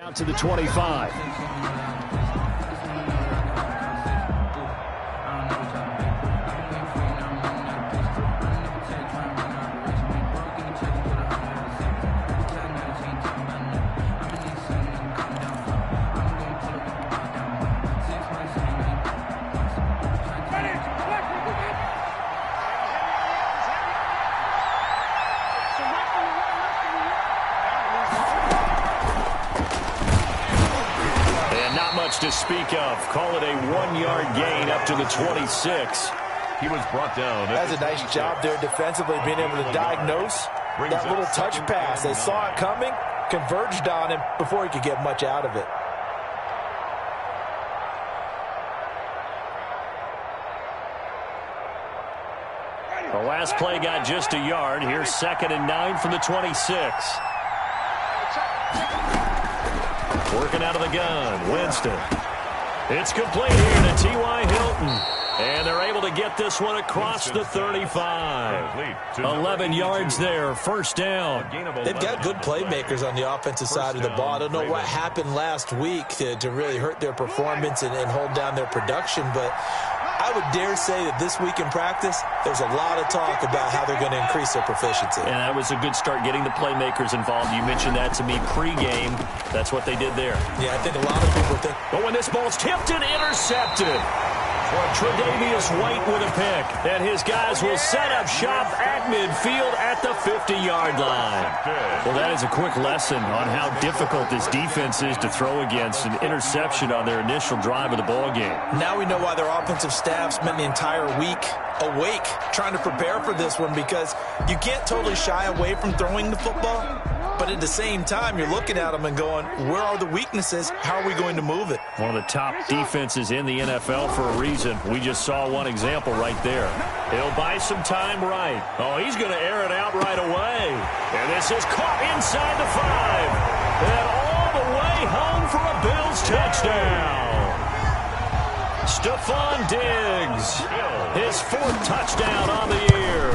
Out to the 25. To speak of. Call it a 1-yard gain up to the 26. He was brought down. That's a nice job there defensively, being able to diagnose that little touch pass. They saw it coming, converged on him before he could get much out of it. The last play got just a yard. Here's 2nd and 9 from the 26. Working out of the gun, Winston. It's complete here to T.Y. Hilton. And they're able to get this one across the 35. 11 yards there, first down. They've got good playmakers on the offensive side of the ball. I don't know what happened last week to really hurt their performance and hold down their production, but I would dare say that this week in practice, there's a lot of talk about how they're going to increase their proficiency. And that was a good start getting the playmakers involved. You mentioned that to me pregame. That's what they did there. Yeah, I think a lot of people think. But when this ball's tipped and intercepted, Tre'Davious White with a pick. And his guys will set up shop at midfield at the 50-yard line. Well, that is a quick lesson on how difficult this defense is to throw against. An interception on their initial drive of the ball game. Now we know why their offensive staff spent the entire week awake trying to prepare for this one, because you can't totally shy away from throwing the football. But at the same time, you're looking at them and going, where are the weaknesses? How are we going to move it? One of the top defenses in the NFL for a reason. We just saw one example right there. He'll buy some time right. Oh, he's going to air it out right away. And this is caught inside the 5. And all the way home for a Bills touchdown. Stephon Diggs, his 4th touchdown on the year.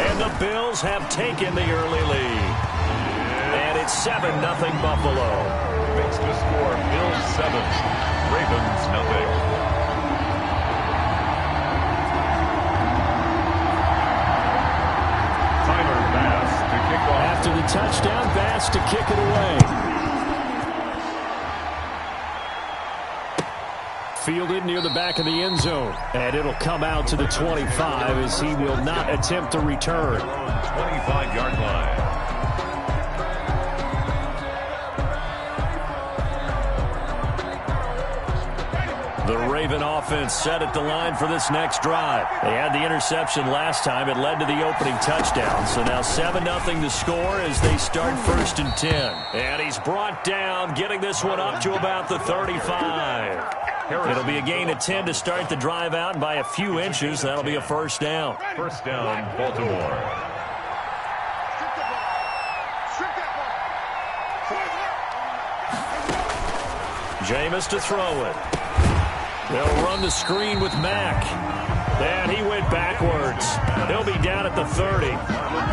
And the Bills have taken the early lead. And it's 7-0 Buffalo. Makes the score Bills 7, Ravens 0. Tyler Bass to kick off. After the touchdown, Bass to kick it away. Fielded near the back of the end zone. And it'll come out to the 25 as he will not attempt to return. 25-yard line. The Raven offense set at the line for this next drive. They had the interception last time. It led to the opening touchdown. So now 7-0 to score as they start 1st and 10. And he's brought down, getting this one up to about the 35. It'll be a gain of 10 to start the drive out, and by a few inches, that'll be a first down. First down, Baltimore. Jameis to throw it. They'll run the screen with Mack. And he went backwards. He'll be down at the 30.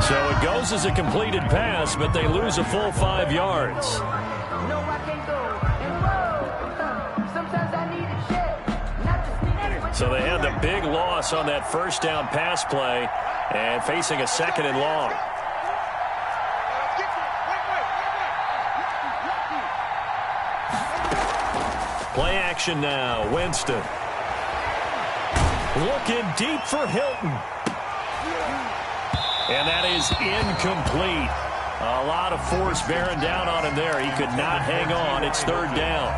So it goes as a completed pass, but they lose a full 5 yards. So they had the big loss on that first down pass play and facing a 2nd and long. Play action now. Winston. Looking deep for Hilton. And that is incomplete. A lot of force bearing down on him there. He could not hang on. It's 3rd down.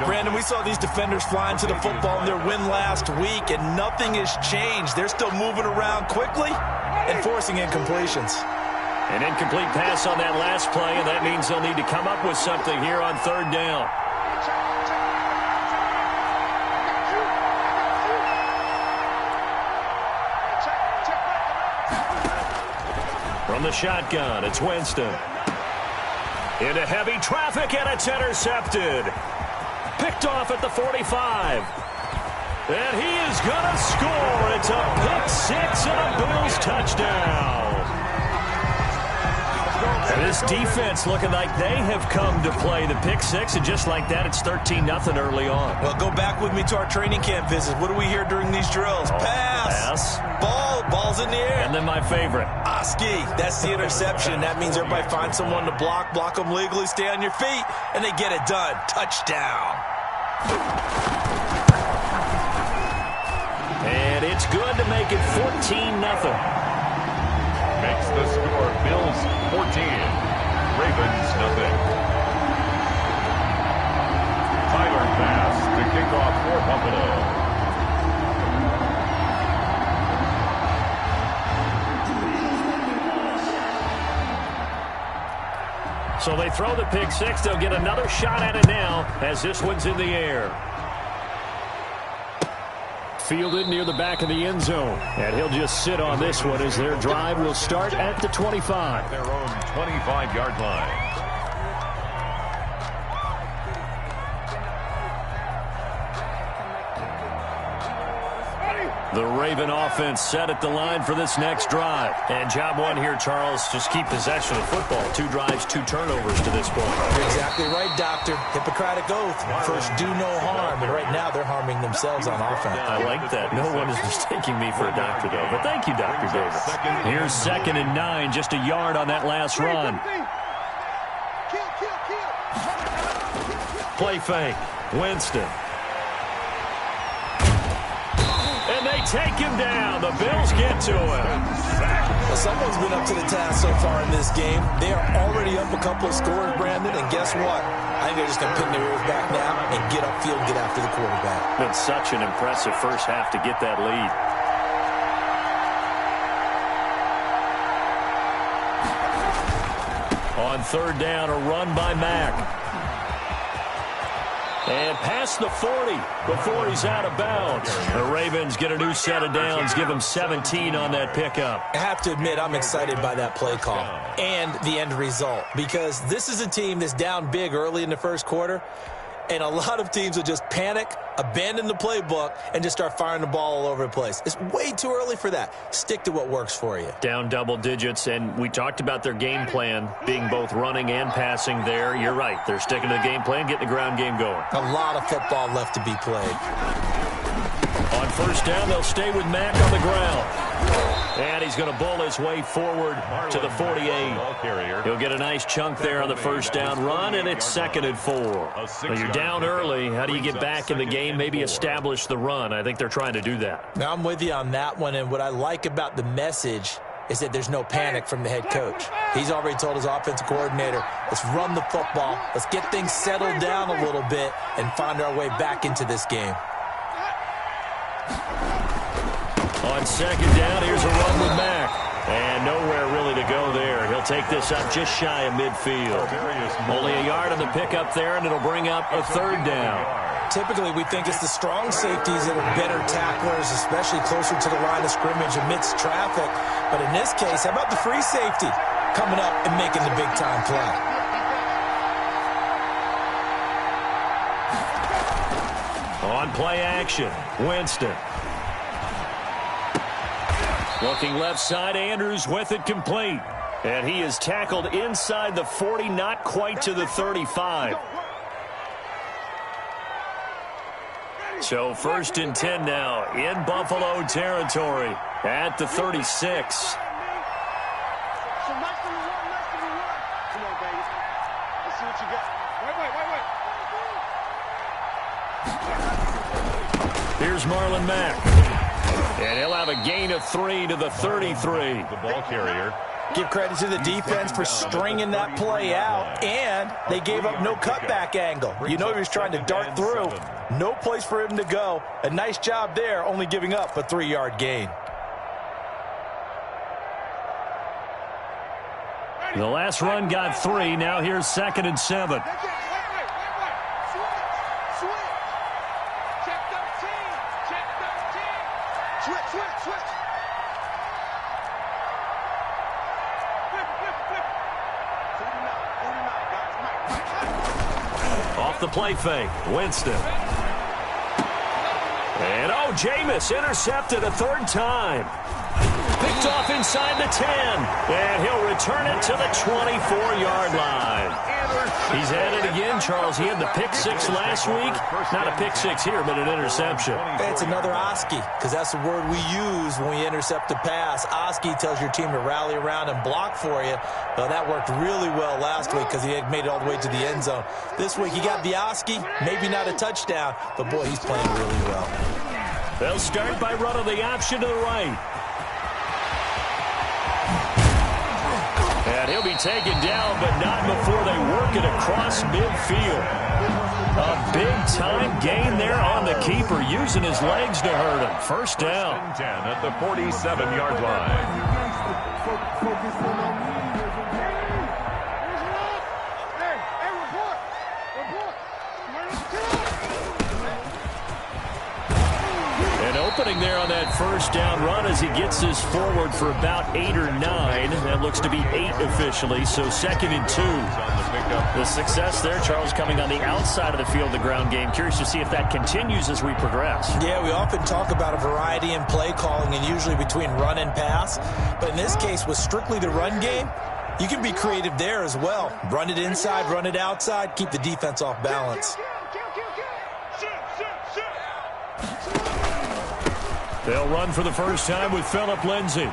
Brandon, we saw these defenders flying to the football in their win last week, and nothing has changed. They're still moving around quickly and forcing incompletions. An incomplete pass on that last play, and that means they'll need to come up with something here on 3rd down. From the shotgun, it's Winston. Into heavy traffic, and it's intercepted. Picked off at the 45. And he is going to score. It's a pick 6 and a Bills touchdown. And this defense looking like they have come to play. The pick six, and just like that, it's 13-0 early on. Well, go back with me to our training camp visit. What do we hear during these drills? Pass. Ball's in the air. And then my favorite. Oski, that's the interception. That means everybody finds someone to block them legally, stay on your feet, and they get it done. Touchdown. And it's good to make it 14-0. Makes the score Bills 14, Ravens nothing. Tyler Bass to kick off for Buffalo. So they throw the pick six. They'll get another shot at it now as this one's in the air. Fielded near the back of the end zone. And he'll just sit on this one as their drive will start at the 25. Their own 25-yard line. The Raven offense set at the line for this next drive. And job one here, Charles, just keep possession of the football. 2 drives, 2 turnovers to this point. You're exactly right, Doctor. Hippocratic oath. First, do no harm. And right now, they're harming themselves on offense. I like that. No one is mistaking me for a doctor, though. But thank you, Dr. Davis. Here's 2nd and 9, just a yard on that last run. Play fake. Winston. And they take him down. The Bills get to him. Well, someone's been up to the task so far in this game. They are already up a couple of scores, Brandon, and guess what? I think they're just going to pin their ears back now and get upfield and get after the quarterback. Been such an impressive first half to get that lead. On 3rd down, a run by Mack. And past the 40 before he's out of bounds. The Ravens get a new set of downs, give him 17 on that pickup. I have to admit, I'm excited by that play call and the end result, because this is a team that's down big early in the first quarter, and a lot of teams will just panic, abandon the playbook, and just start firing the ball all over the place. It's way too early for that. Stick to what works for you. Down double digits, and we talked about their game plan being both running and passing there. You're right. They're sticking to the game plan, getting the ground game going. A lot of football left to be played. On 1st down, they'll stay with Mack on the ground. And he's going to bull his way forward to the 48. He'll get a nice chunk there on the 1st down run, and it's 2nd and 4. Well, you're down early. How do you get back in the game, maybe establish the run? I think they're trying to do that. Now, I'm with you on that one, and what I like about the message is that there's no panic from the head coach. He's already told his offensive coordinator, let's run the football, let's get things settled down a little bit and find our way back into this game. On 2nd down, here's a run with Mack. And nowhere really to go there. He'll take this up just shy of midfield. Only a yard on the pickup there, and it'll bring up a 3rd down. Typically, we think it's the strong safeties that are better tacklers, especially closer to the line of scrimmage amidst traffic. But in this case, how about the free safety coming up and making the big-time play? On play action, Winston. Looking left side, Andrews with it complete. And he is tackled inside the 40, not quite to the 35. So 1st and 10 now in Buffalo territory at the 36. Here's Marlon Mack. And he'll have a gain of 3 to the 33. The ball carrier. Give credit to the defense for stringing that play out, and they gave up no cutback angle. You know he was trying to dart through. No place for him to go. A nice job there, only giving up a 3-yard gain. The last run got 3. Now here's 2nd and 7. Off the play fake, Winston. And Jameis intercepted a 3rd time. Picked off inside the 10. And he'll return it to the 24-yard line. He's at it again, Charles. He had the pick six last week. Not a pick six here, but an interception. It's another Oski, because that's the word we use when we intercept a pass. Oski tells your team to rally around and block for you. Well, that worked really well last week because he had made it all the way to the end zone. This week, he got the Oski, maybe not a touchdown, but, boy, he's playing really well. They'll start by running the option to the right. And he'll be taken down, but not before they work it across midfield. A big-time gain there on the keeper, using his legs to hurt him. First down. 10 at the 47-yard line. Opening there on that first down run as he gets his forward for about 8 or 9. That looks to be 8 officially, so 2nd and 2. The success there, Charles, coming on the outside of the field, the ground game. Curious to see if that continues as we progress. Yeah, we often talk about a variety in play calling and usually between run and pass. But in this case, with strictly the run game, you can be creative there as well. Run it inside, run it outside, keep the defense off balance. They'll run for the first time with Phillip Lindsay.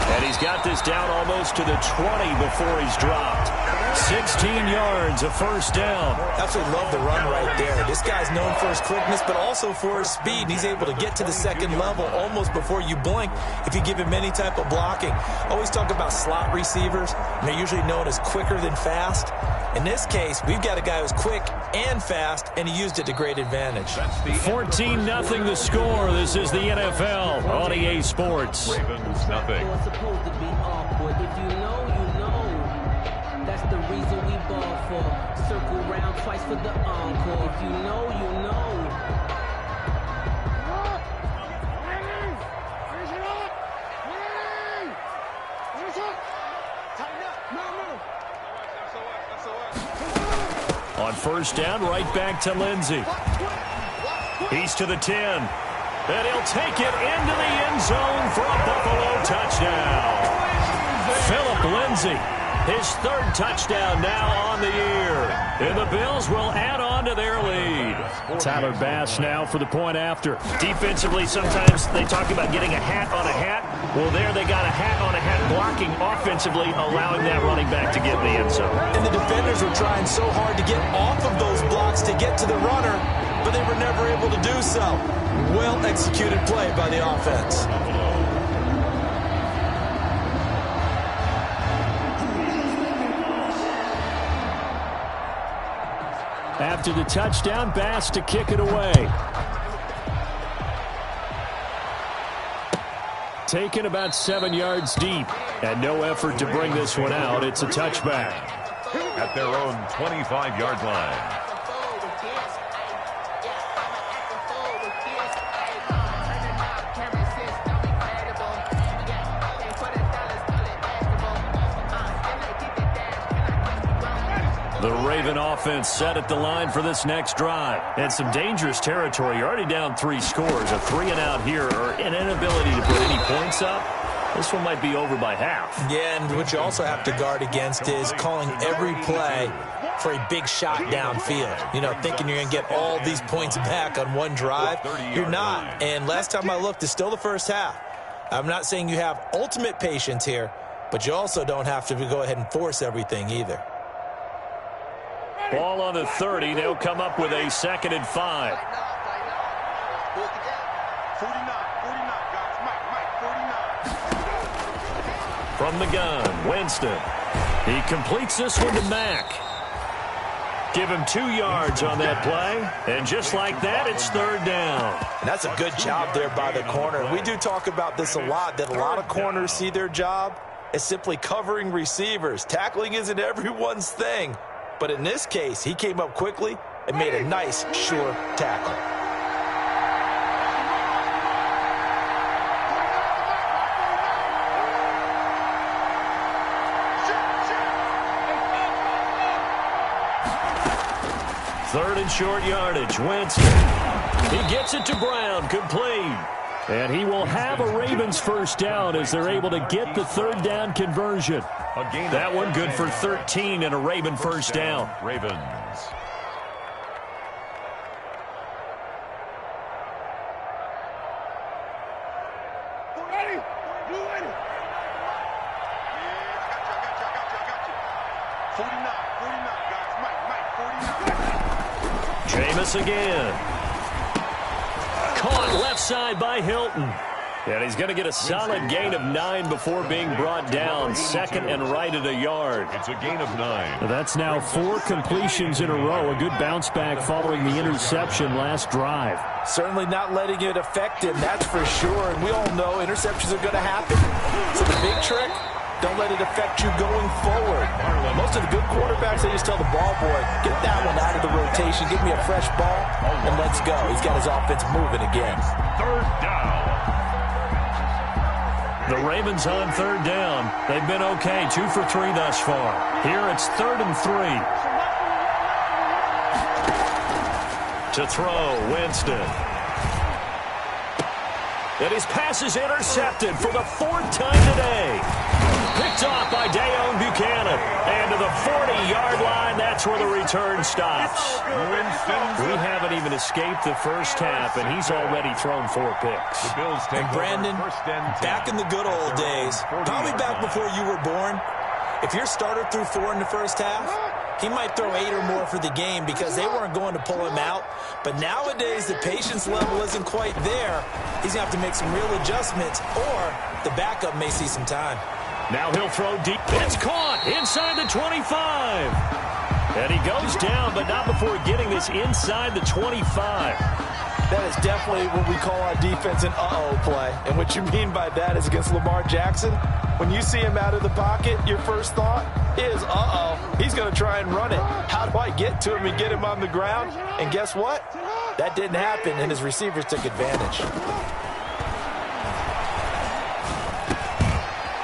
And he's got this down almost to the 20 before he's dropped. 16 yards, a first down. Absolutely love the run right there. This guy's known for his quickness, but also for his speed. And he's able to get to the second level almost before you blink if you give him any type of blocking. Always talk about slot receivers, and they're usually known as quicker than fast. In this case, we've got a guy who's quick and fast, and he used it to great advantage. 14-0 the score. This is the NFL on EA Sports. Ravens nothing. It's supposed to be awkward. If you know, you know. That's the reason we ball for. Circle round twice for the encore. If you know, you know. On first down, right back to Lindsay. He's to the 10. And he'll take it into the end zone for a Buffalo touchdown. Phillip Lindsay, his 3rd touchdown now on the year. And the Bills will add on to their lead. Tyler Bass now for the point after. Defensively, sometimes they talk about getting a hat on a hat. Well, there they got a hat on a hat blocking offensively, allowing that running back to get in the end zone. And the defenders were trying so hard to get off of those blocks to get to the runner, but they were never able to do so. Well-executed play by the offense. After the touchdown, Bass to kick it away. Taken about 7 yards deep, and no effort to bring this one out. It's a touchback. At their own 25-yard line. The Raven offense set at the line for this next drive. And some dangerous territory. You're already down 3 scores. A 3-and-out here or an inability to put any points up. This one might be over by half. Yeah, and what you also have to guard against is calling every play for a big shot downfield. You know, thinking you're going to get all these points back on one drive. You're not. And last time I looked, it's still the first half. I'm not saying you have ultimate patience here, but you also don't have to go ahead and force everything either. Ball on the 30. They'll come up with a 2nd and 5. From the gun, Winston. He completes this one to Mack. Give him 2 yards on that play. And just like that, it's 3rd down. And that's a good job there by the corner. We do talk about this a lot, that a lot of corners see their job as simply covering receivers. Tackling isn't everyone's thing. But in this case, he came up quickly and made a nice, sure tackle. Third and short yardage. Winston. He gets it to Brown. Complete. And he will have a Ravens first down as they're able to get the third down conversion. That one good for 13 and a Raven first down. Ravens. Jameis again. Caught left side by Hilton. And he's going to get a solid gain of 9 before being brought down. Second and right at a yard. It's a gain of 9. That's now 4 completions in a row. A good bounce back following the interception last drive. Certainly not letting it affect him, that's for sure. And we all know interceptions are going to happen. So the big trick, don't let it affect you going forward. Most of the good quarterbacks, they just tell the ball boy, get that one out of the rotation, give me a fresh ball, and let's go. He's got his offense moving again. Third down. The Ravens on third down. They've been okay, 2 for 3 thus far. Here it's 3rd and 3. To throw, Winston. And his pass is intercepted for the 4th time today. Picked off by Dayon Buchanan. And to the 40-yard line, that's where the return stops. We haven't even escaped the first half, and he's already thrown 4 picks. The Bills take And Brandon, back in the good old days, probably back before you were born, if your starter threw 4 in the first half, he might throw 8 or more for the game because they weren't going to pull him out. But nowadays, the patience level isn't quite there. He's going to have to make some real adjustments, or the backup may see some time. Now he'll throw deep. It's caught inside the 25. And he goes down, but not before getting this inside the 25. That is definitely what we call our defense an uh-oh play. And what you mean by that is against Lamar Jackson, when you see him out of the pocket, your first thought is, uh-oh, he's going to try and run it. How do I get to him and get him on the ground? And guess what? That didn't happen, and his receivers took advantage.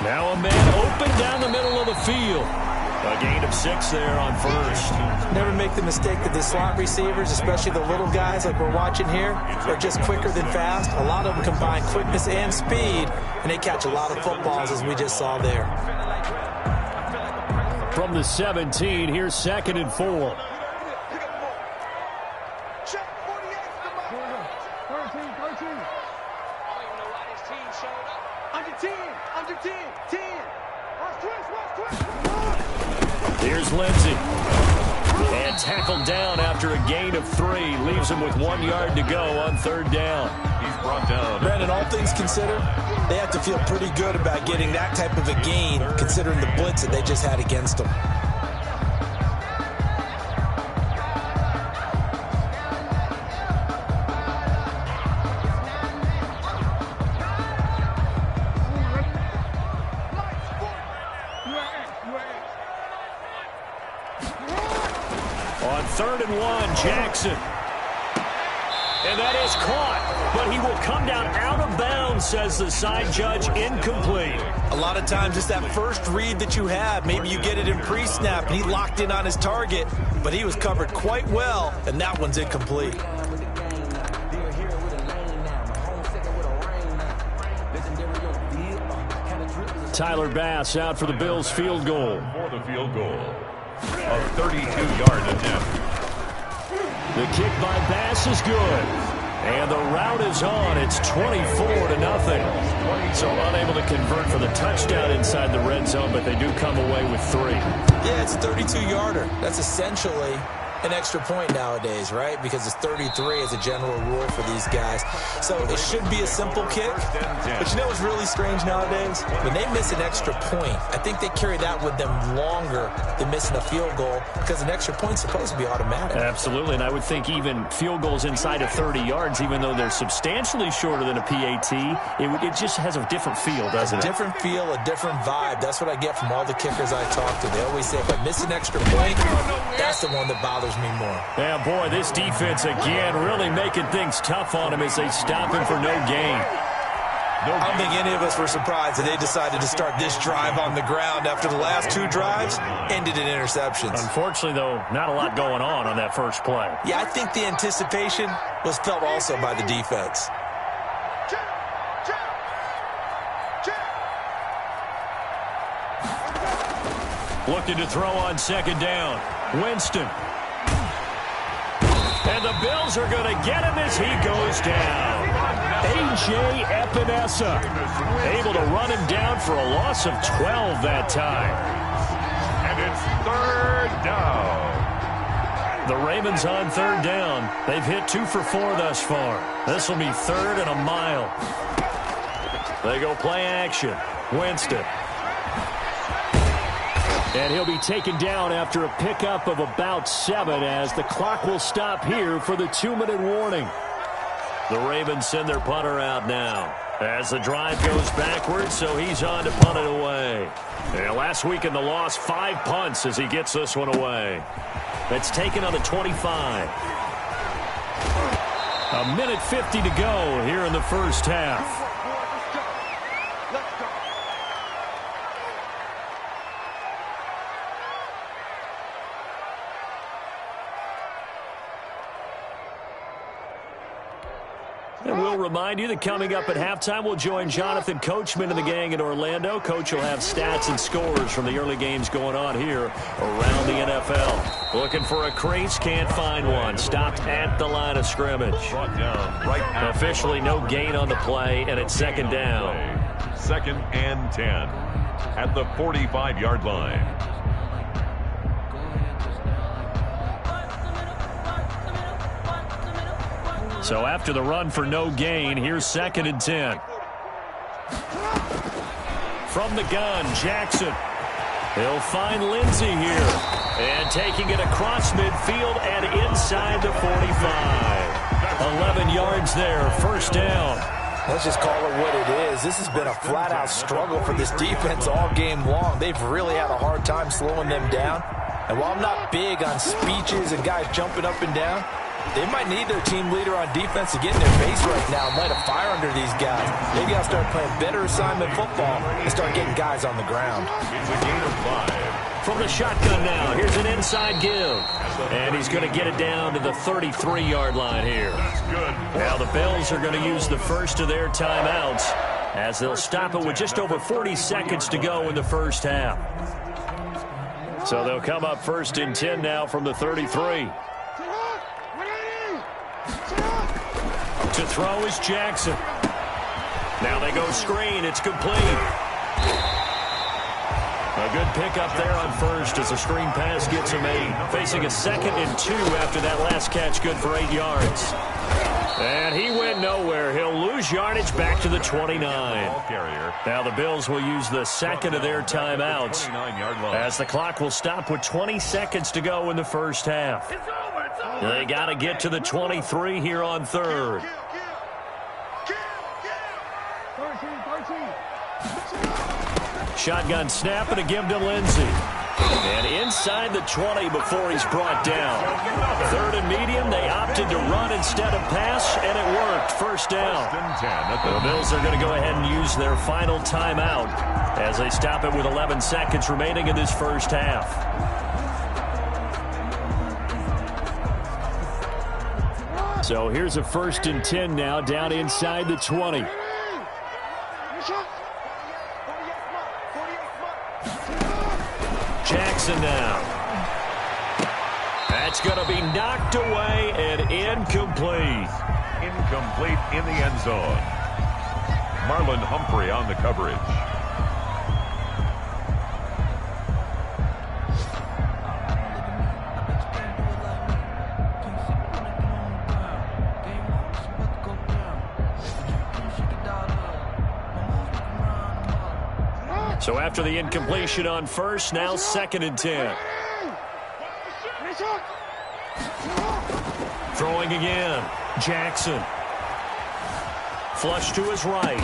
Now a man open down the middle of the field. A gain of 6 there on first. Never make the mistake that the slot receivers, especially the little guys like we're watching here, are just quicker than fast. A lot of them combine quickness and speed, and they catch a lot of footballs, as we just saw there. From the 17, here's 2nd and 4. Here's Lindsey. And tackled down after a gain of 3. Leaves him with 1 yard to go on 3rd down. He's brought down. Brandon, all things considered, they have to feel pretty good about getting that type of a gain, considering the blitz that they just had against them. On 3rd and 1, Jackson. And that is caught, but he will come down out of bounds, says the side judge, incomplete. A lot of times it's that first read that you have. Maybe you get it in pre-snap, and he locked in on his target, but he was covered quite well, and that one's incomplete. Tyler Bass out for the Bills field goal. For the field goal. A 32-yard attempt. The kick by Bass is good. And the route is on. It's 24-0. So unable to convert for the touchdown inside the red zone, but they do come away with 3. Yeah, it's a 32-yarder. That's essentially an extra point nowadays, right? Because it's 33 as a general rule for these guys. So it should be a simple kick. But you know what's really strange nowadays? When they miss an extra point, I think they carry that with them longer than missing a field goal because an extra point's supposed to be automatic. Absolutely, and I would think even field goals inside of 30 yards, even though they're substantially shorter than a PAT, it just has a different feel, doesn't it? A different feel, a different vibe. That's what I get from all the kickers I talk to. They always say if I miss an extra point, that's the one that bothers me more. Yeah, boy, this defense again really making things tough on him as they stop him for no gain. I don't think any of us were surprised that they decided to start this drive on the ground after the last 2 drives ended in interceptions. Unfortunately, though, not a lot going on that first play. Yeah, I think the anticipation was felt also by the defense. Looking to throw on second down. Winston. And the Bills are going to get him as he goes down. A.J. Epinesa able to run him down for a loss of 12 that time. And it's third down. The Ravens on third down. They've hit 2 for 4 thus far. This will be 3rd and a mile. They go play action. Winston. And he'll be taken down after a pickup of about 7 as the clock will stop here for the 2-minute warning. The Ravens send their punter out now as the drive goes backwards, so he's on to punt it away. And last week in the loss, 5 punts as he gets this one away. That's taken on the 25. A minute 50 to go here in the first half. And we'll remind you that coming up at halftime, we'll join Jonathan Coachman and the gang in Orlando. Coach will have stats and scores from the early games going on here around the NFL. Looking for a crease, can't find one. Stopped at the line of scrimmage. Officially no gain on the play, and it's second down. 2nd and 10 at the 45-yard line. So after the run for no gain, here's 2nd and 10. From the gun, Jackson. He'll find Lindsey here. And taking it across midfield and inside the 45. 11 yards there, first down. Let's just call it what it is. This has been a flat-out struggle for this defense all game long. They've really had a hard time slowing them down. And while I'm not big on speeches and guys jumping up and down, they might need their team leader on defense to get in their face right now and light a fire under these guys. They got to start playing better assignment football and start getting guys on the ground. It's a gain of 5. From the shotgun now, here's an inside give. And he's going to get it down to the 33-yard line here. That's good. Now the Bills are going to use the first of their timeouts as they'll stop it with just over 40 seconds to go in the first half. So they'll come up 1st and 10 now from the 33. To throw is Jackson. Now they go screen. It's complete. A good pickup there on first as the screen pass gets him 8. Facing a 2nd and 2 after that last catch, good for 8 yards. And he went nowhere. He'll lose yardage back to the 29. Now the Bills will use the 2nd of their timeouts as the clock will stop with 20 seconds to go in the first half. They got to get to the 23 here on 3rd. Shotgun snap and a give to Lindsey. And inside the 20 before he's brought down. 3rd and medium, they opted to run instead of pass, and it worked. First down. The Bills are going to go ahead and use their final timeout as they stop it with 11 seconds remaining in this first half. So here's a 1st and 10 now down inside the 20. Jackson now. That's going to be knocked away and incomplete. Incomplete in the end zone. Marlon Humphrey on the coverage. So after the incompletion on first, now 2nd and 10. Throwing again. Jackson. Flush to his right.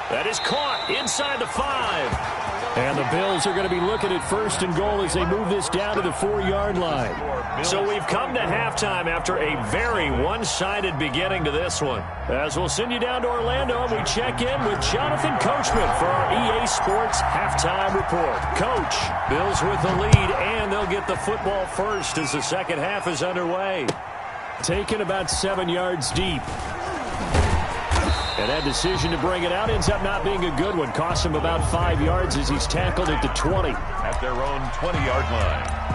That is caught inside the 5. And the Bills are going to be looking at 1st and goal as they move this down to the 4-yard line. So we've come to halftime after a very one-sided beginning to this one. As we'll send you down to Orlando and we check in with Jonathan Coachman for our EA Sports Halftime Report. Coach, Bills with the lead, and they'll get the football first as the second half is underway. Taken about 7 yards deep. And that decision to bring it out ends up not being a good one. Costs him about 5 yards as he's tackled at the 20. At their own 20-yard line.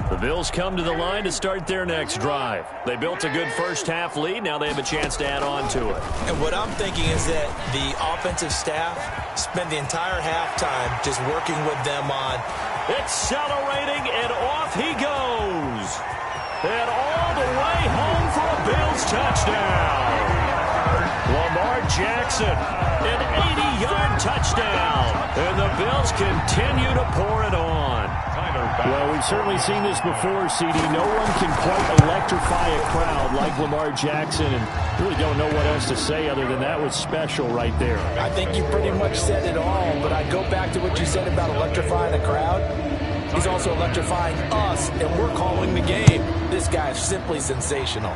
The Bills come to the line to start their next drive. They built a good first-half lead. Now they have a chance to add on to it. And what I'm thinking is that the offensive staff spent the entire halftime just working with them on accelerating, and off he goes. And all the way home for a Bills touchdown. Lamar Jackson, an 80-yard touchdown. And the Bills continue to pour it on. Well, we've certainly seen this before, CD. No one can quite electrify a crowd like Lamar Jackson, and really don't know what else to say other than that was special right there. I think you pretty much said it all, but I go back to what you said about electrifying a crowd. He's also electrifying us, and we're calling the game. This guy is simply sensational.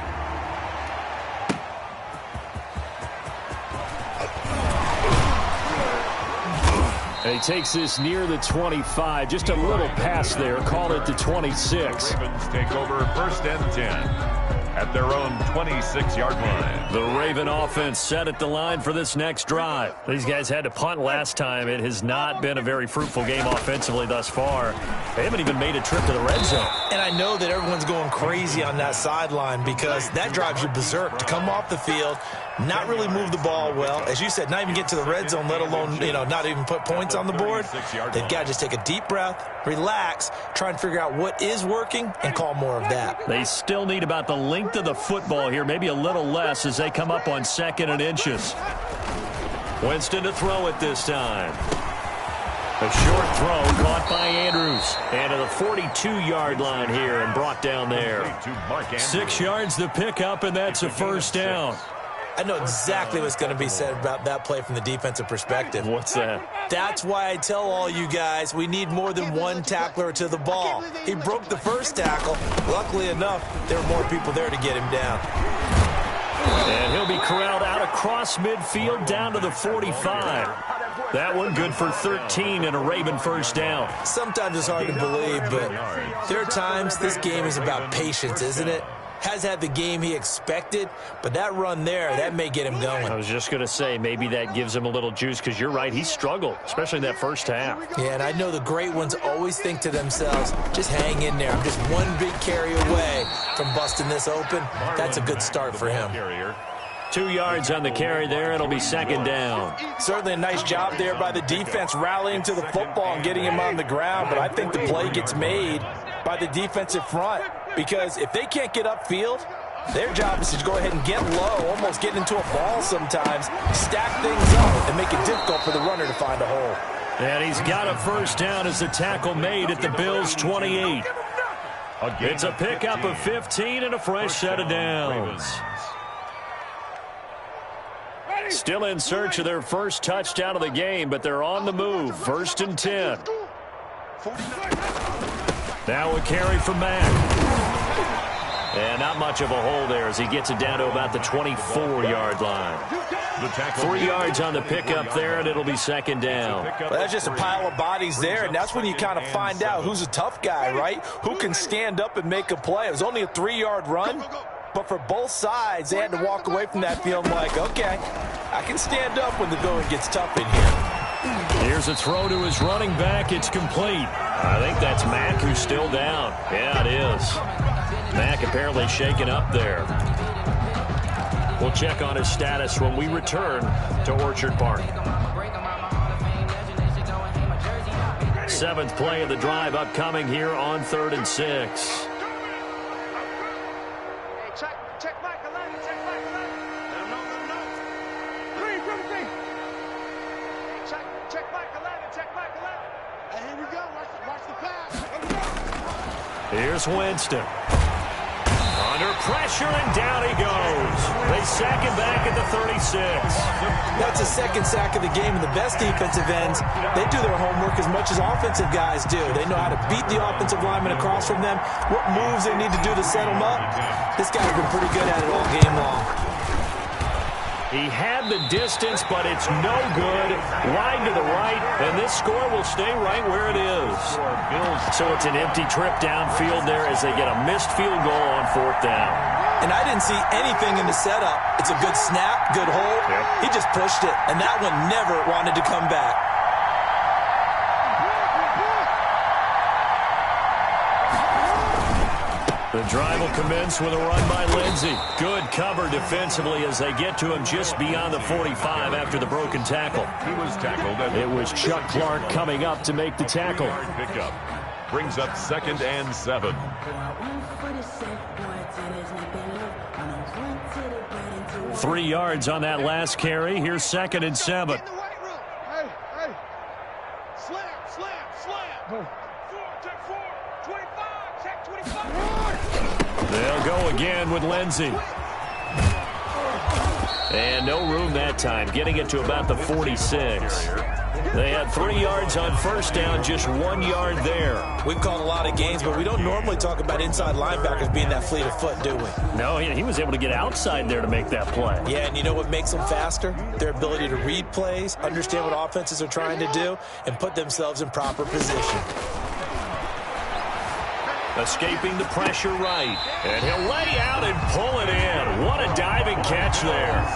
And he takes this near the 25. Just a little pass there. Call it the 26. The Ravens take over 1st and 10 at their own 26-yard line. The Raven offense set at the line for this next drive. These guys had to punt last time. It has not been a very fruitful game offensively thus far. They haven't even made a trip to the red zone. And I know that everyone's going crazy on that sideline because that drives you berserk to come off the field, not really move the ball well. As you said, not even get to the red zone, let alone, not even put points on the board. They've got to just take a deep breath, relax, try and figure out what is working, and call more of that. They still need about the length of the football here, maybe a little less as they come up on 2nd and inches. Winston to throw it this time. A short throw caught by Andrews. And to the 42-yard line here and brought down there. 6 yards the pickup, and that's a first down. I know exactly what's going to be said about that play from the defensive perspective. What's that? That's why I tell all you guys we need more than one tackler to the ball. He broke the first tackle. Luckily enough, there were more people there to get him down. And he'll be corralled out across midfield down to the 45. That one good for 13 and a Raven first down. Sometimes it's hard to believe, but there are times this game is about patience, isn't it? Has had the game he expected, but that run there, that may get him going. I was just going to say, maybe that gives him a little juice, because you're right, he struggled, especially in that first half. Yeah, and I know the great ones always think to themselves, just hang in there. I'm just one big carry away from busting this open. That's a good start for him. 2 yards on the carry there. It'll be 2nd down. Certainly a nice job there by the defense rallying to the football and getting him on the ground, but I think the play gets made by the defensive front, because if they can't get upfield, their job is to go ahead and get low, almost get into a ball sometimes, stack things up, and make it difficult for the runner to find a hole. And he's got a first down as the tackle made at the Bills' 28. It's a pickup of 15 and a fresh set of downs. Still in search of their first touchdown of the game, but they're on the move. 1st and 10. Now a carry from Mack. And not much of a hole there as he gets it down to about the 24-yard line. 3 yards on the pickup there, and it'll be 2nd down. Well, that's just a pile of bodies there, and that's when you kind of find out who's a tough guy, right? Who can stand up and make a play. It was only a 3-yard run, but for both sides, they had to walk away from that feeling like, okay, I can stand up when the going gets tough in here. Here's a throw to his running back. It's complete. I think that's Mack who's still down. Yeah, it is. Mack apparently shaken up there. We'll check on his status when we return to Orchard Park. 7th play of the drive upcoming here on 3rd and 6. Check back 11, check back 11. No. 3. Check back 11. And here we go, watch the pass. Here's Winston. Under pressure, and down he goes. They sack him back at the 36. That's a 2nd sack of the game, and the best defensive ends, they do their homework as much as offensive guys do. They know how to beat the offensive lineman across from them, what moves they need to do to set them up. This guy's been pretty good at it all game long. He had the distance, but it's no good. Wide to the right, and this score will stay right where it is. So it's an empty trip downfield there as they get a missed field goal on 4th down. And I didn't see anything in the setup. It's a good snap, good hold. He just pushed it, and that one never wanted to come back. The drive will commence with a run by Lindsey. Good cover defensively as they get to him just beyond the 45 after the broken tackle. He was tackled. It was Chuck Clark coming up to make the tackle. Pickup brings up 2nd and 7. Three yards on that last carry. Here's 2nd and 7. Hey, hey. Slam. Check 4. 25. Check 25. They'll go again with Lindsey. And no room that time, getting it to about the 46. They had 3 yards on 1st down, just 1 yard there. We've called a lot of games, but we don't normally talk about inside linebackers being that fleet of foot, do we? No, he was able to get outside there to make that play. Yeah, and you know what makes them faster? Their ability to read plays, understand what offenses are trying to do, and put themselves in proper position. Escaping the pressure right. And he'll lay out and pull it in. What a diving catch there.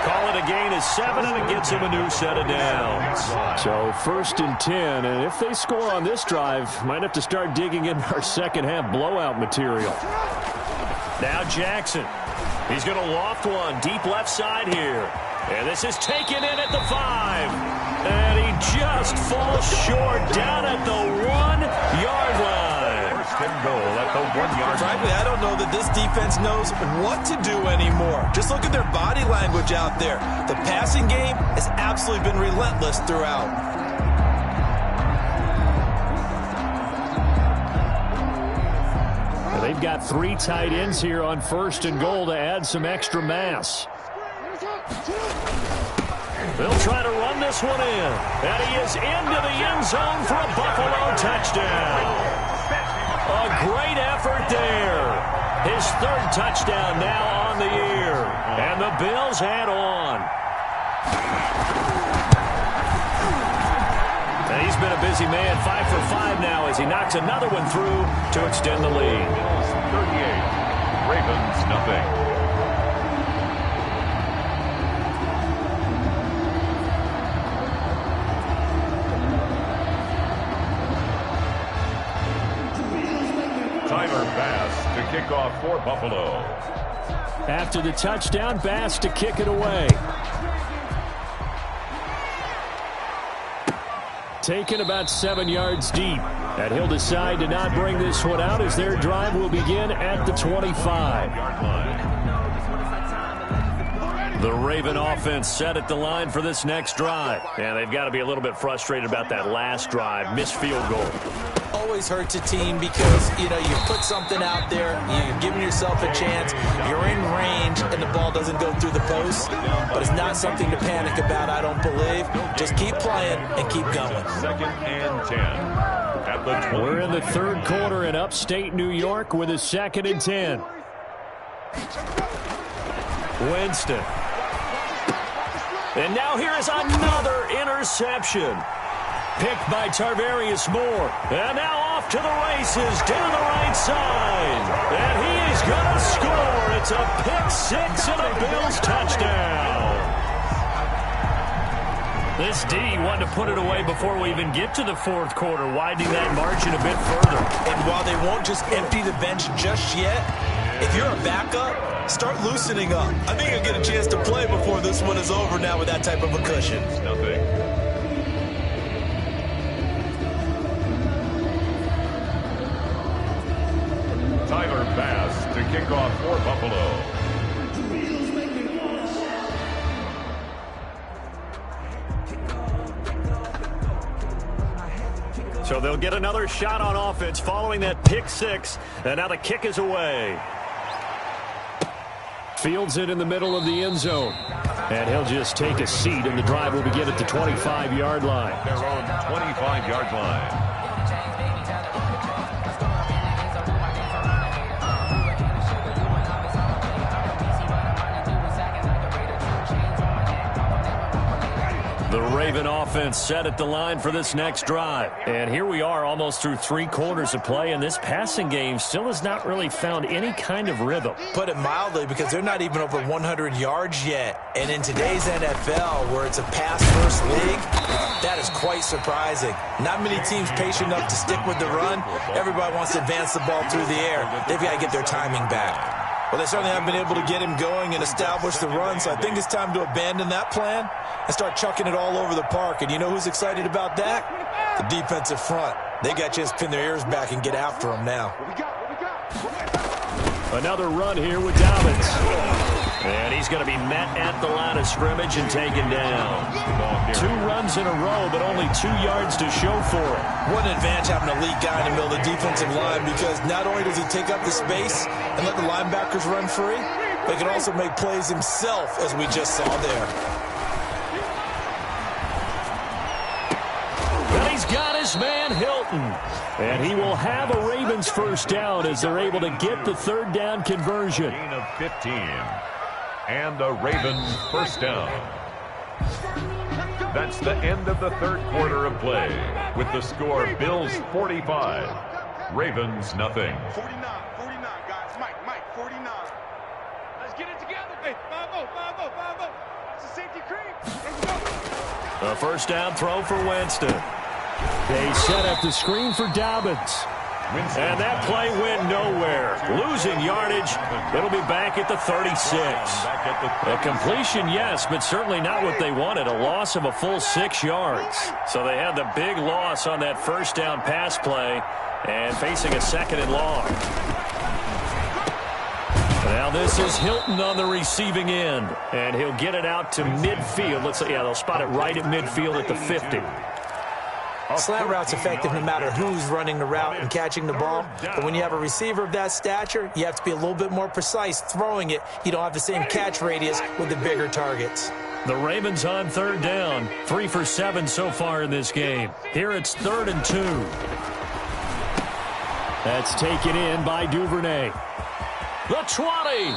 Call it a gain of 7, and it gets him a new set of downs. So 1st and 10, and if they score on this drive, might have to start digging in our second half blowout material. Now Jackson. He's going to loft one deep left side here. And this is taken in at the 5. And he just falls short down at the 1-yard line. 1st and goal at the 1-yard line. Frankly, I don't know that this defense knows what to do anymore. Just look at their body language out there. The passing game has absolutely been relentless throughout. They've got 3 tight ends here on 1st and goal to add some extra mass. They'll try to run this one in. And he is into the end zone for a Buffalo touchdown. A great effort there. His 3rd touchdown now on the year. And the Bills head on. And he's been a busy man, 5 for 5 now as he knocks another one through to extend the lead. 38. Ravens nothing. Tyler Bass to kick off for Buffalo. After the touchdown, Bass to kick it away. Taken about 7 yards deep. And he'll decide to not bring this one out as their drive will begin at the 25. The Raven offense set at the line for this next drive. And they've got to be a little bit frustrated about that last drive. Missed field goal. Always hurts a team because, you put something out there, you're giving yourself a chance, you're in range, and the ball doesn't go through the post. But it's not something to panic about, I don't believe. Just keep playing and keep going. 2nd and 10. At the 20. We're in the 3rd quarter in upstate New York with a 2nd and 10. Winston. And now here is another interception. Picked by Tarvarius Moore. And now off to the races down the right side. And he is going to score. It's a pick 6 and a Bills touchdown. This D wanted to put it away before we even get to the 4th quarter, widening that margin a bit further. And while they won't just empty the bench just yet, if you're a backup, start loosening up. I think you'll get a chance to play before this one is over now with that type of a cushion. Nothing. Tyler Bass to kick off for Buffalo. So they'll get another shot on offense following that pick 6. And now the kick is away. Fields it in the middle of the end zone. And he'll just take a seat, and the drive will begin at the 25-yard line. Their own 25-yard line. Raven offense set at the line for this next drive. And here we are almost through 3 quarters of play, and this passing game still has not really found any kind of rhythm. Put it mildly, because they're not even over 100 yards yet. And in today's NFL, where it's a pass-first league, that is quite surprising. Not many teams patient enough to stick with the run. Everybody wants to advance the ball through the air. They've got to get their timing back. Well, they certainly haven't been able to get him going and establish the run, so I think it's time to abandon that plan and start chucking it all over the park. And you know who's excited about that? The defensive front. They got you to pin their ears back and get after them now. Another run here with Dobbins. And he's going to be met at the line of scrimmage and taken down. 2 runs in a row, but only 2 yards to show for it. What an advantage having an elite guy in the middle of the defensive line, because not only does he take up the space and let the linebackers run free, but he can also make plays himself, as we just saw there. And he's got his man Hilton. And he will have a Ravens first down as they're able to get the 3rd down conversion. Gain of 15. And a Ravens first down. That's the end of the 3rd quarter of play, with the score Bills 45, Ravens nothing. 49, guys. Mike, 49. Let's get it together. Hey, 5-0. That's a safety cream. Let's go. A first down throw for Winston. They set up the screen for Dobbins. And that play went nowhere. Losing yardage. It'll be back at the 36. A completion, yes, but certainly not what they wanted. A loss of a full 6 yards. So they had the big loss on that first down pass play and facing a 2nd and long. Now this is Hilton on the receiving end. And he'll get it out to midfield. Let's say, yeah, they'll spot it right at midfield at the 50. Slant route's effective no matter who's running the route and catching the ball. But when you have a receiver of that stature, you have to be a little bit more precise throwing it. You don't have the same catch radius with the bigger targets. The Ravens on 3rd down. 3 for 7 so far in this game. Here it's 3rd and 2. That's taken in by Duvernay. The 20.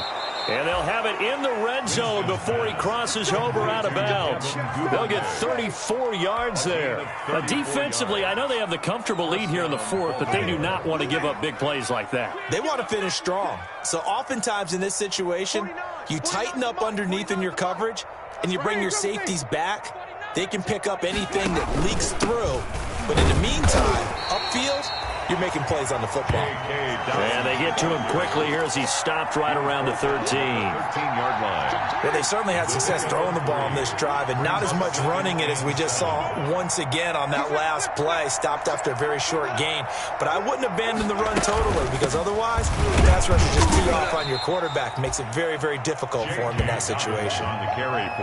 And they'll have it in the red zone before he crosses over out of bounds. They'll get 34 yards there. Defensively, I know they have the comfortable lead here in the 4th, but they do not want to give up big plays like that. They want to finish strong. So oftentimes in this situation, you tighten up underneath in your coverage, and you bring your safeties back. They can pick up anything that leaks through. But in the meantime, upfield, you're making plays on the football. And they get to him quickly here as he stopped right around the 13. 13-yard line. Yeah, they certainly had success throwing the ball on this drive, and not as much running it as we just saw once again on that last play. Stopped after a very short gain. But I wouldn't abandon the run totally, because otherwise, the pass rush is just tee off on your quarterback. Makes it very, very difficult for him in that situation.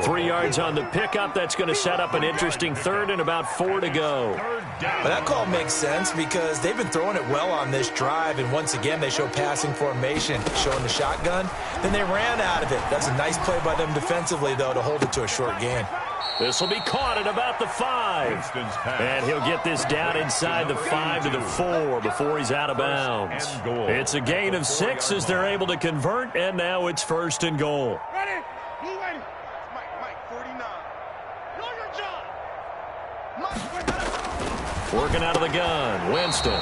3 yards on the pickup. That's going to set up an interesting 3rd and about 4 to go. But that call makes sense because they've been throwing it well on this drive, and once again they show passing formation, showing the shotgun. Then they ran out of it. That's a nice play by them defensively, though, to hold it to a short gain. This will be caught at about the 5. And he'll get this down inside the 5 to the 4 before he's out of bounds. It's a gain of 6 as they're able to convert, and now it's 1st and goal. Ready? Blue ready. Mike, 49. Know your job. Working out of the gun. Winston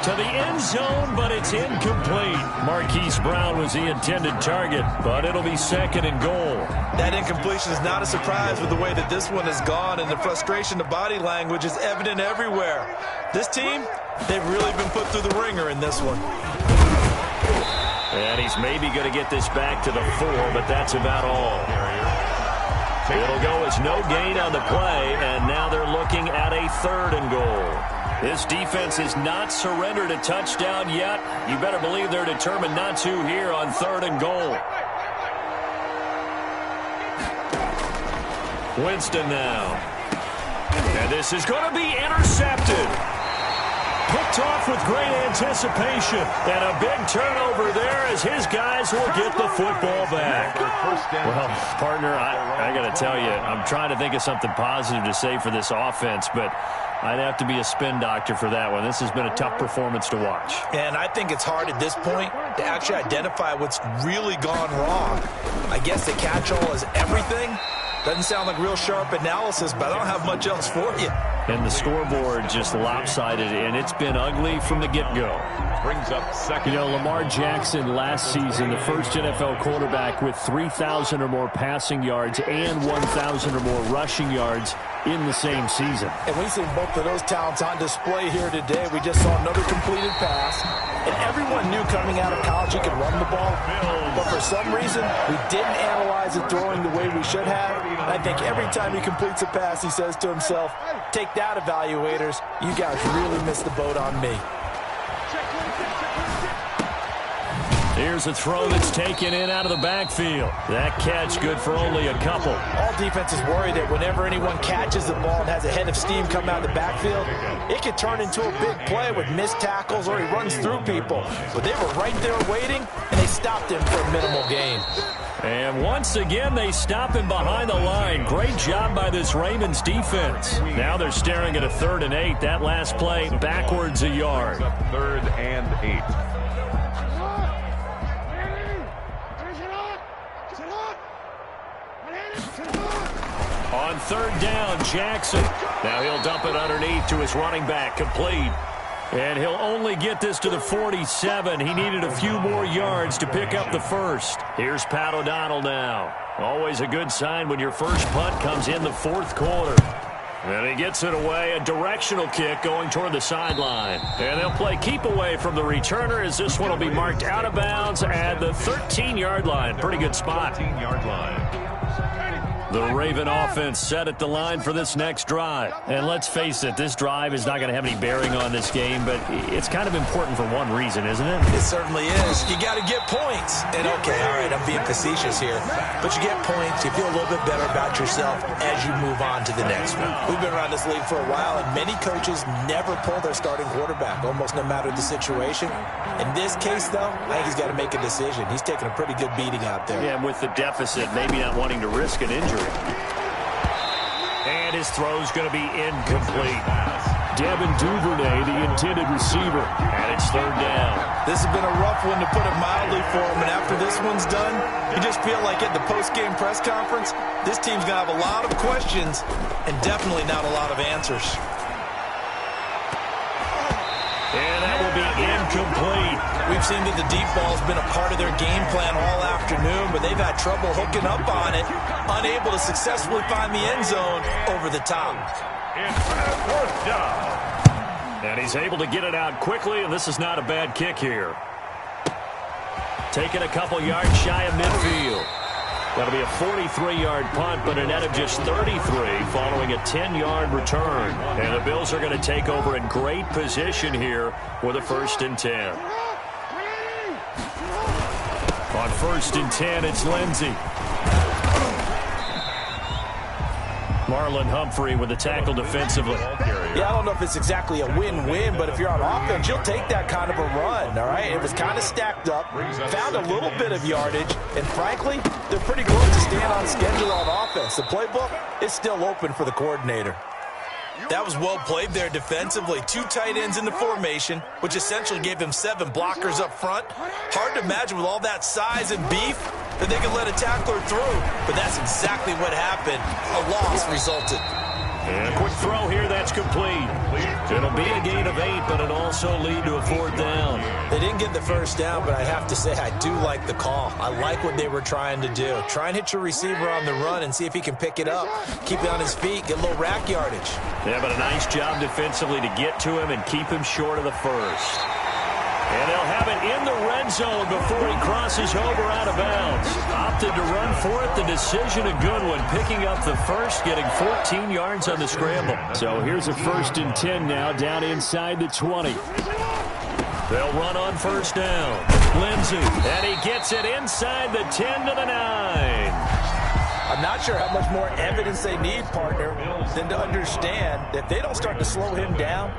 to the end zone, but it's incomplete. Marquise Brown was the intended target, but it'll be 2nd and goal. That incompletion is not a surprise with the way that this one has gone, and the frustration, the body language is evident everywhere. This team, they've really been put through the ringer in this one. And he's maybe going to get this back to the 4, but that's about all. It'll go as no gain on the play, and now they're looking at a 3rd and goal. This defense has not surrendered a touchdown yet. You better believe they're determined not to here on 3rd and goal. Winston now. And this is going to be intercepted. Picked off with great anticipation. And a big turnover there as his guys will get the football back. Well, partner, I got to tell you, I'm trying to think of something positive to say for this offense, but I'd have to be a spin doctor for that one. This has been a tough performance to watch. And I think it's hard at this point to actually identify what's really gone wrong. I guess the catch-all is everything, Doesn't sound like real sharp analysis, but I don't have much else for you. And the scoreboard just lopsided, and it's been ugly from the get-go. Brings up second. You know, Lamar Jackson last season, the first NFL quarterback with 3,000 or more passing yards and 1,000 or more rushing yards in the same season. And we've seen both of those talents on display here today. We just saw another completed pass. And everyone knew coming out of college he could run the ball. But for some reason, we didn't analyze it throwing the way we should have. And I think every time he completes a pass, he says to himself, take that, evaluators. You guys really missed the boat on me. Here's a throw that's taken in out of the backfield. That catch good for only a couple. All defenses worry that whenever anyone catches the ball and has a head of steam come out of the backfield, it could turn into a big play with missed tackles or he runs through people. But they were right there waiting, and they stopped him for a minimal gain. And once again, they stop him behind the line. Great job by this Ravens defense. Now they're staring at a 3rd and 8. That last play backwards a yard. 3rd and 8. On 3rd down, Jackson. Now he'll dump it underneath to his running back, complete. And he'll only get this to the 47. He needed a few more yards to pick up the first. Here's Pat O'Donnell now. Always a good sign when your first punt comes in the 4th quarter. And he gets it away, a directional kick going toward the sideline. And they'll play keep away from the returner as this one will be marked out of bounds at the 13-yard line. Pretty good spot. 13-yard line. The Raven offense set at the line for this next drive. And let's face it, this drive is not going to have any bearing on this game, but it's kind of important for one reason, isn't it? It certainly is. You got to get points. And okay, all right, I'm being facetious here, but you get points, you feel a little bit better about yourself as you move on to the next one. We've been around this league for a while, and many coaches never pull their starting quarterback, almost no matter the situation. In this case, though, I think he's got to make a decision. He's taking a pretty good beating out there. Yeah, and with the deficit, maybe not wanting to risk an injury. And his throw's going to be incomplete. Devin Duvernay, the intended receiver, and it's 3rd down. This has been a rough one, to put it mildly, for him, and after this one's done, you just feel like at the post-game press conference, this team's going to have a lot of questions and definitely not a lot of answers. And that will be incomplete. We've seen that the deep ball's been a part of their game plan all afternoon, but they've had trouble hooking up on it, unable to successfully find the end zone over the top. It's 4th down. And he's able to get it out quickly, and this is not a bad kick here. Taking a couple yards shy of midfield. That'll be a 43-yard punt, but a net of just 33 following a 10-yard return. And the Bills are going to take over in great position here with a 1st and 10. On 1st and 10, it's Lindsey. Marlon Humphrey with the tackle defensively. Yeah, I don't know if it's exactly a win-win, but if you're on offense, you'll take that kind of a run, all right? It was kind of stacked up, found a little bit of yardage, and frankly, they're pretty close to staying on schedule on offense. The playbook is still open for the coordinator. That was well played there defensively. 2 tight ends in the formation, which essentially gave them 7 blockers up front. Hard to imagine with all that size and beef that they could let a tackler through, but that's exactly what happened. A loss resulted. And a quick throw here, that's complete. It'll be a gain of 8, but it'll also lead to a 4th down. They didn't get the first down, but I have to say I do like the call. I like what they were trying to do. Try and hit your receiver on the run and see if he can pick it up. Keep it on his feet, get a little rack yardage. Yeah, but a nice job defensively to get to him and keep him short of the first. And they'll have it in the red zone before he crosses over out of bounds. Opted to run for it. The decision a good one. Picking up the first, getting 14 yards on the scramble. So here's a 1st and 10 now down inside the 20. They'll run on 1st down. Lindsey, and he gets it inside the 10 to the 9. I'm not sure how much more evidence they need, partner, than to understand that if they don't start to slow him down,